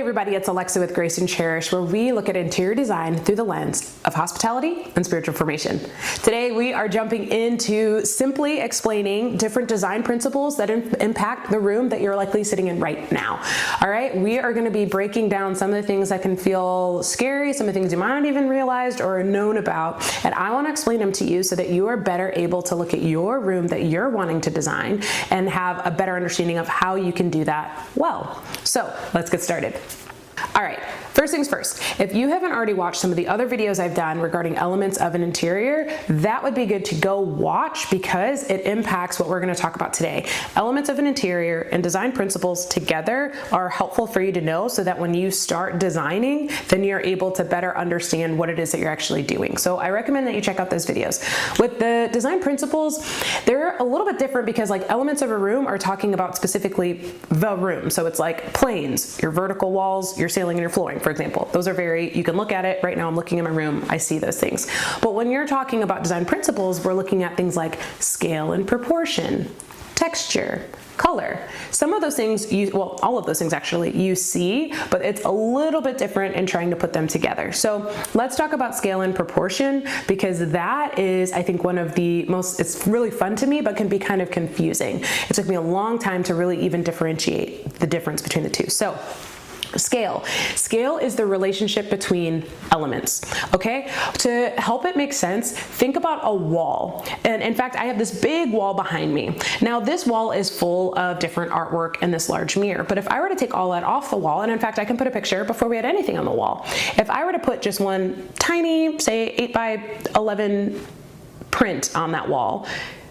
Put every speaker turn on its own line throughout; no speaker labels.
Hey everybody, it's Alexa with Grace and Cherish, where we look at interior design through the lens of hospitality and spiritual formation. Today we are jumping into simply explaining different design principles that impact the room that you're likely sitting in right now. All right, we are going to be breaking down some of the things that can feel scary, some of the things you might not even realized or known about, and I want to explain them to you so that you are better able to look at your room that you're wanting to design and have a better understanding of how you can do that well. So let's get started. All right, first things first, if you haven't already watched some of the other videos I've done regarding elements of an interior, that would be good to go watch because it impacts what we're going to talk about today. Elements of an interior and design principles together are helpful for you to know so that when you start designing, then you're able to better understand what it is that you're actually doing. So I recommend that you check out those videos. With the design principles, they're a little bit different because like elements of a room are talking about specifically the room. So it's like planes, your vertical walls, your ceiling and your flooring, for example. Those are you can look at it right now. I'm looking in my room. I see those things. But when you're talking about design principles, we're looking at things like scale and proportion, texture, color. Some of those things, all of those things actually, you see, but it's a little bit different in trying to put them together. So let's talk about scale and proportion because that is, I think, one of the most, it's really fun to me, but can be kind of confusing. It took me a long time to really even differentiate the difference between the two. So scale. Scale is the relationship between elements, okay? To help it make sense, think about a wall. And in fact, I have this big wall behind me. Now, this wall is full of different artwork and this large mirror. But if I were to take all that off the wall, and in fact, I can put a picture before we had anything on the wall. If I were to put just one tiny, say 8x11 print on that wall,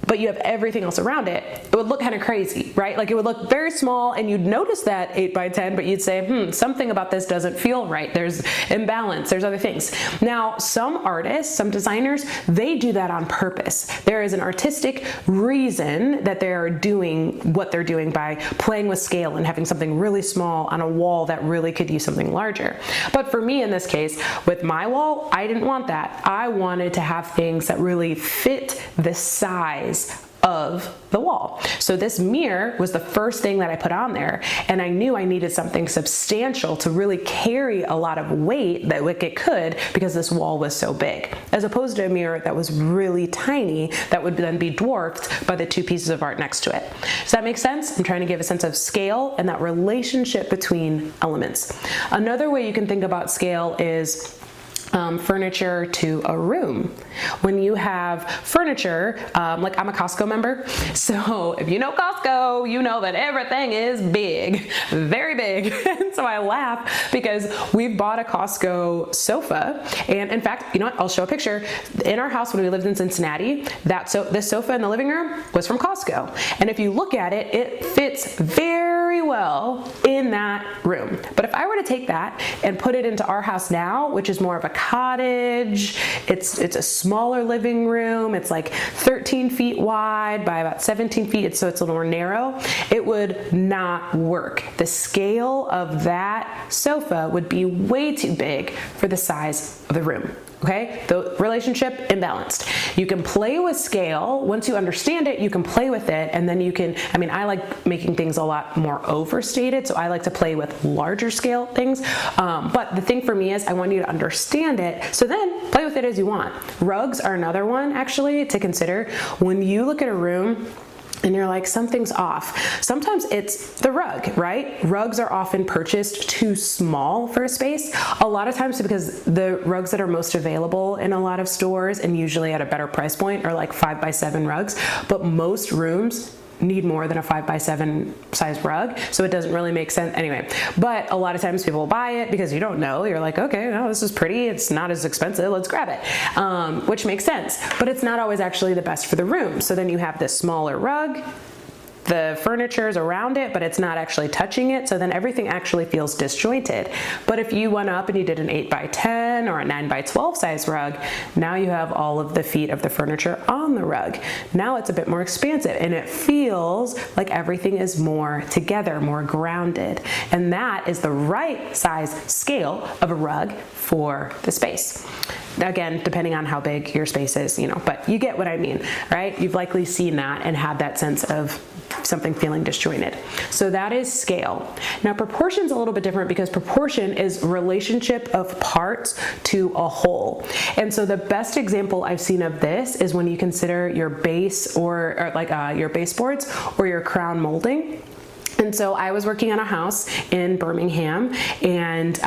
but you have everything else around it, it would look kind of crazy, right? Like it would look very small and you'd notice that 8x10, but you'd say, something about this doesn't feel right. There's imbalance, there's other things. Now, some artists, some designers, they do that on purpose. There is an artistic reason that they're doing what they're doing by playing with scale and having something really small on a wall that really could use something larger. But for me in this case, with my wall, I didn't want that. I wanted to have things that really fit the size of the wall. So this mirror was the first thing that I put on there, and I knew I needed something substantial to really carry a lot of weight that it could because this wall was so big, as opposed to a mirror that was really tiny that would then be dwarfed by the two pieces of art next to it. Does that make sense? I'm trying to give a sense of scale and that relationship between elements. Another way you can think about scale is furniture to a room. When you have furniture, like I'm a Costco member, so if you know Costco, you know that everything is big, very big. And so I laugh because we bought a Costco sofa, and in fact, you know what? I'll show a picture. In our house when we lived in Cincinnati, this sofa in the living room was from Costco, and if you look at it, it fits very well in that room. But if I were to take that and put it into our house now, which is more of a cottage, it's a smaller living room, it's like 13 feet wide by about 17 feet, so it's a little more narrow, it would not work. The scale of that sofa would be way too big for the size of the room. Okay, the relationship imbalanced. You can play with scale. Once you understand it, you can play with it, and then you can, I like making things a lot more overstated, so I like to play with larger scale things. But the thing for me is I want you to understand it, so then play with it as you want. Rugs are another one actually to consider. When you look at a room and you're like, something's off. Sometimes it's the rug, right? Rugs are often purchased too small for a space. A lot of times because the rugs that are most available in a lot of stores and usually at a better price point are like 5x7 rugs, but most rooms need more than a 5x7 size rug, so it doesn't really make sense anyway. But a lot of times people buy it because you don't know. You're like, okay, no, this is pretty. It's not as expensive. Let's grab it, which makes sense. But it's not always actually the best for the room. So then you have this smaller rug. The furniture is around it, but it's not actually touching it, so then everything actually feels disjointed. But if you went up and you did an 8x10 or a 9x12 size rug, now you have all of the feet of the furniture on the rug. Now it's a bit more expansive, and it feels like everything is more together, more grounded. And that is the right size scale of a rug for the space. Again, depending on how big your space is, but you get what I mean, right? You've likely seen that and had that sense of something feeling disjointed. So that is scale. Now proportion is a little bit different because proportion is relationship of parts to a whole. And so the best example I've seen of this is when you consider your base or like your baseboards or your crown molding. And so I was working on a house in Birmingham, and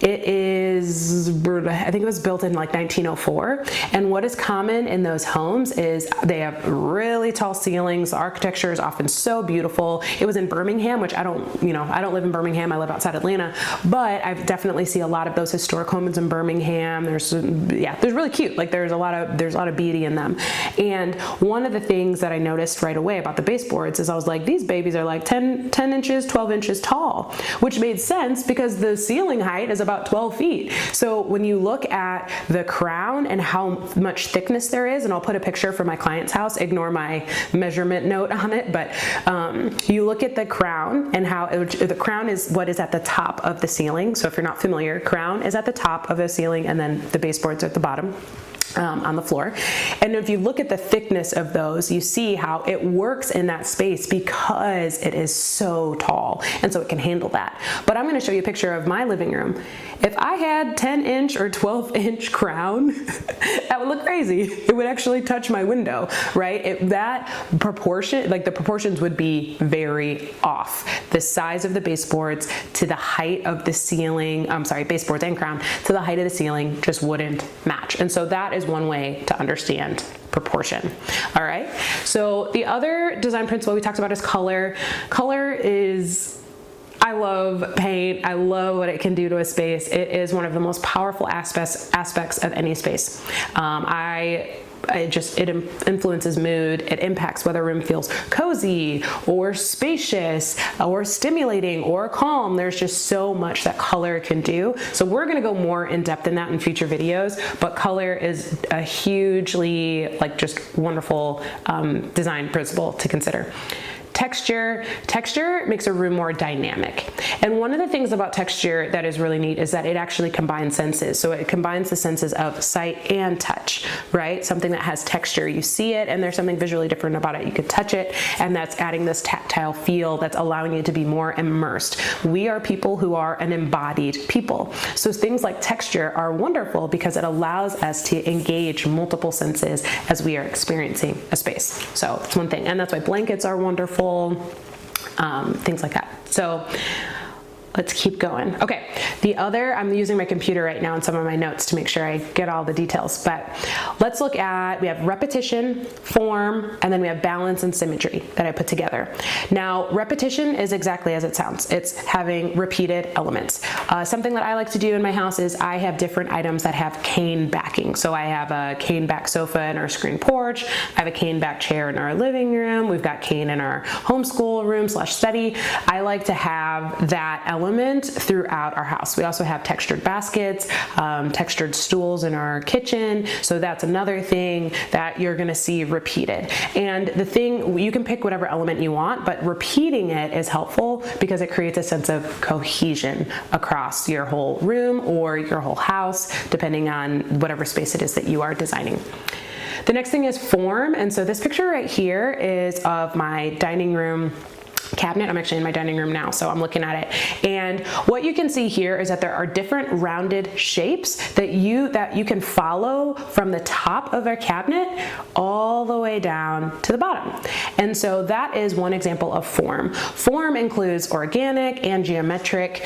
it is, I think it was built in like 1904. And what is common in those homes is they have really tall ceilings. The architecture is often so beautiful. It was in Birmingham, which I don't live in Birmingham. I live outside Atlanta, but I definitely see a lot of those historic homes in Birmingham. There's really cute. Like there's a lot of beauty in them. And one of the things that I noticed right away about the baseboards is I was like, these babies are like 10 inches, 12 inches tall, which made sense because the ceiling height is about 12 feet. So when you look at the crown and how much thickness there is, and I'll put a picture from my client's house, ignore my measurement note on it, but you look at the crown and how the crown is what is at the top of the ceiling. So if you're not familiar, crown is at the top of the ceiling and then the baseboards are at the bottom. On the floor. And if you look at the thickness of those, you see how it works in that space because it is so tall, and so it can handle that. But I'm going to show you a picture of my living room. If I had 10-inch or 12-inch crown, that would look crazy. It would actually touch my window, right? That proportion, like the proportions would be very off. The size of the baseboards to the height of the ceiling, baseboards and crown to the height of the ceiling just wouldn't match. And so that is one way to understand proportion. All right. So the other design principle we talked about is color. Color is, I love paint. I love what it can do to a space. It is one of the most powerful aspects of any space. It influences mood. It impacts whether a room feels cozy or spacious or stimulating or calm. There's just so much that color can do. So we're going to go more in depth in that in future videos, but color is a hugely just wonderful design principle to consider. Texture makes a room more dynamic. And one of the things about texture that is really neat is that it actually combines senses. So it combines the senses of sight and touch, right? Something that has texture, you see it and there's something visually different about it. You could touch it and that's adding this tactile feel that's allowing you to be more immersed. We are people who are an embodied people. So things like texture are wonderful because it allows us to engage multiple senses as we are experiencing a space. So it's one thing. And that's why blankets are wonderful. Things like that. So let's keep going. Okay, I'm using my computer right now and some of my notes to make sure I get all the details, but let's look at, we have repetition, form, and then we have balance and symmetry that I put together. Now, repetition is exactly as it sounds. It's having repeated elements. Something that I like to do in my house is I have different items that have cane backing. So I have a cane back sofa in our screen porch. I have a cane back chair in our living room. We've got cane in our homeschool room / study. I like to have that element throughout our house. We also have textured baskets, textured stools in our kitchen. So that's another thing that you're going to see repeated. And the thing, you can pick whatever element you want, but repeating it is helpful because it creates a sense of cohesion across your whole room or your whole house, depending on whatever space it is that you are designing. The next thing is form. And so this picture right here is of my dining room cabinet. I'm actually in my dining room now, so I'm looking at it. And what you can see here is that there are different rounded shapes that you can follow from the top of our cabinet all the way down to the bottom. And so that is one example of form. Form includes organic and geometric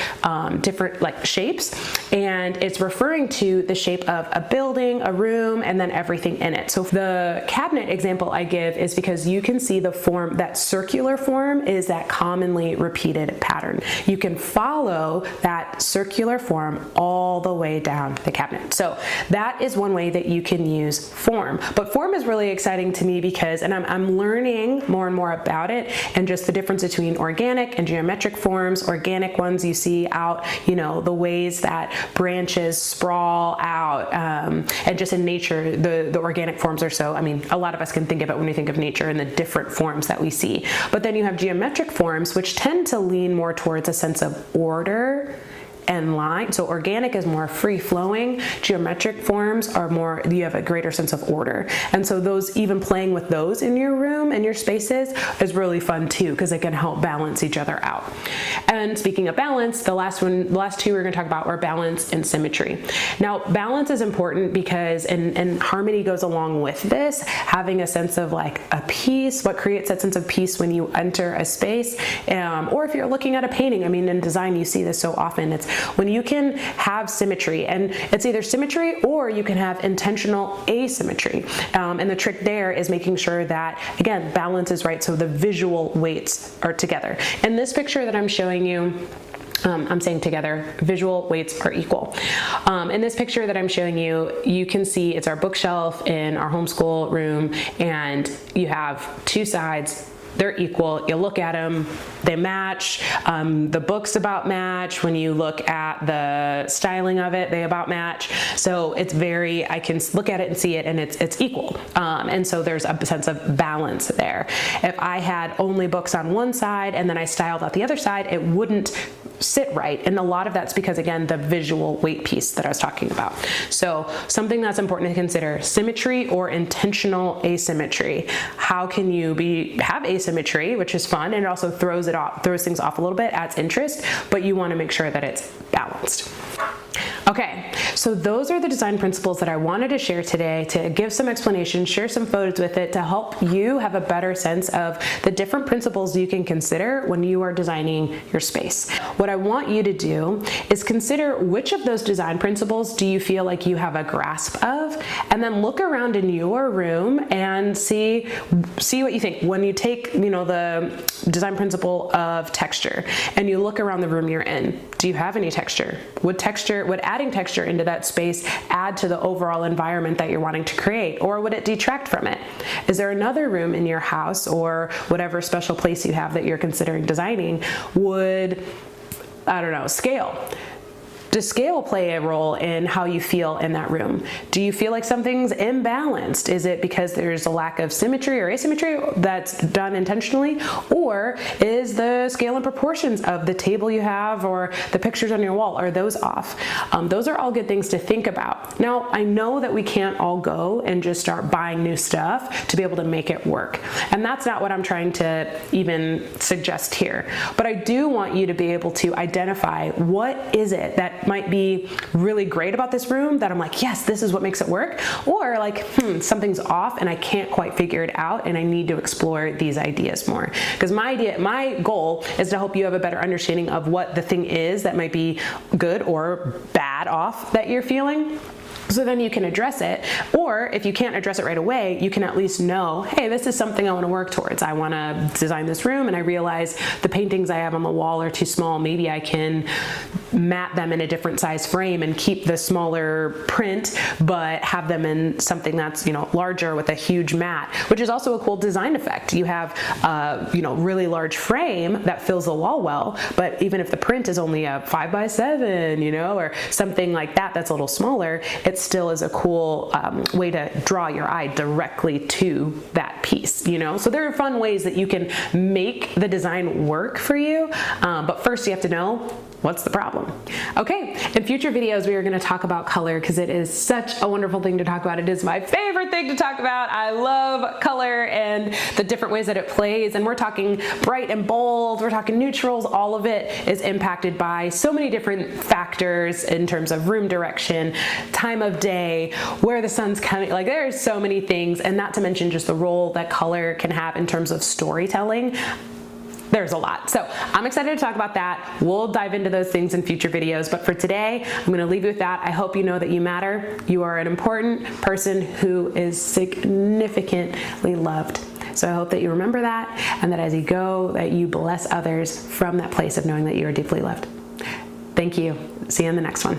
different shapes, and it's referring to the shape of a building, a room, and then everything in it. So the cabinet example I give is because you can see the form, that circular form is that commonly repeated pattern. You can follow that circular form all the way down the cabinet. So that is one way that you can use form. But form is really exciting to me because, and I'm learning more and more about it, and just the difference between organic and geometric forms. Organic ones you see out, the ways that branches sprawl out, and just in nature, the organic forms are so, a lot of us can think of it when we think of nature and the different forms that we see. But then you have geometric forms, which tend to lean more towards a sense of order and line. So organic is more free flowing. Geometric forms are more, you have a greater sense of order. And so those, even playing with those in your room and your spaces is really fun too, because it can help balance each other out. And speaking of balance, the last two we're going to talk about are balance and symmetry. Now, balance is important because, and harmony goes along with this, having a sense of like a peace, what creates that sense of peace when you enter a space, or if you're looking at a painting. I mean, in design, you see this so often. It's when you can have symmetry, and it's either symmetry or you can have intentional asymmetry. And the trick there is making sure that, again, balance is right, so the visual weights are together. In this picture that I'm showing you, I'm saying together, visual weights are equal. In this picture that I'm showing you, you can see it's our bookshelf in our homeschool room, and you have two sides. They're equal. You look at them, they match. The books about match. When you look at the styling of it, they about match. So it's very, I can look at it and see it, and it's equal. And so there's a sense of balance there. If I had only books on one side and then I styled out the other side, it wouldn't sit right. And a lot of that's because, again, the visual weight piece that I was talking about. So something that's important to consider: symmetry or intentional asymmetry. How can you have asymmetry, which is fun, and it also throws things off a little bit, adds interest, but you want to make sure that it's balanced. Okay, so those are the design principles that I wanted to share today, to give some explanation, share some photos with it, to help you have a better sense of the different principles you can consider when you are designing your space. What I want you to do is consider which of those design principles do you feel like you have a grasp of, and then look around in your room and see what you think. When you take, the design principle of texture and you look around the room you're in, do you have any texture? Would adding texture into that space add to the overall environment that you're wanting to create, or would it detract from it? Is there another room in your house or whatever special place you have that you're considering designing would, I don't know, scale? Does scale play a role in how you feel in that room? Do you feel like something's imbalanced? Is it because there's a lack of symmetry or asymmetry that's done intentionally? Or is the scale and proportions of the table you have or the pictures on your wall, are those off? Those are all good things to think about. Now, I know that we can't all go and just start buying new stuff to be able to make it work. And that's not what I'm trying to even suggest here. But I do want you to be able to identify what is it that might be really great about this room that I'm like, yes, this is what makes it work, or like, something's off and I can't quite figure it out and I need to explore these ideas more. Because my goal is to help you have a better understanding of what the thing is that might be good or bad off that you're feeling. So then you can address it, or if you can't address it right away, you can at least know, hey, this is something I want to work towards. I want to design this room and I realize the paintings I have on the wall are too small. Maybe I can mat them in a different size frame and keep the smaller print, but have them in something that's, larger with a huge mat, which is also a cool design effect. You have, really large frame that fills the wall well, but even if the print is only a 5x7, or something like that, that's a little smaller, it still is a cool way to draw your eye directly to that piece, So there are fun ways that you can make the design work for you, but first you have to know what's the problem. Okay, in future videos we are going to talk about color because it is such a wonderful thing to talk about. It is my favorite thing to talk about. I love color and the different ways that it plays, and we're talking bright and bold, we're talking neutrals. All of it is impacted by so many different factors in terms of room direction, time of day, where the sun's coming. Like, there's so many things, and not to mention just the role that color can have in terms of storytelling. There's a lot. So I'm excited to talk about that. We'll dive into those things in future videos. But for today, I'm going to leave you with that. I hope you know that you matter. You are an important person who is significantly loved. So I hope that you remember that, and that as you go, that you bless others from that place of knowing that you are deeply loved. Thank you. See you in the next one.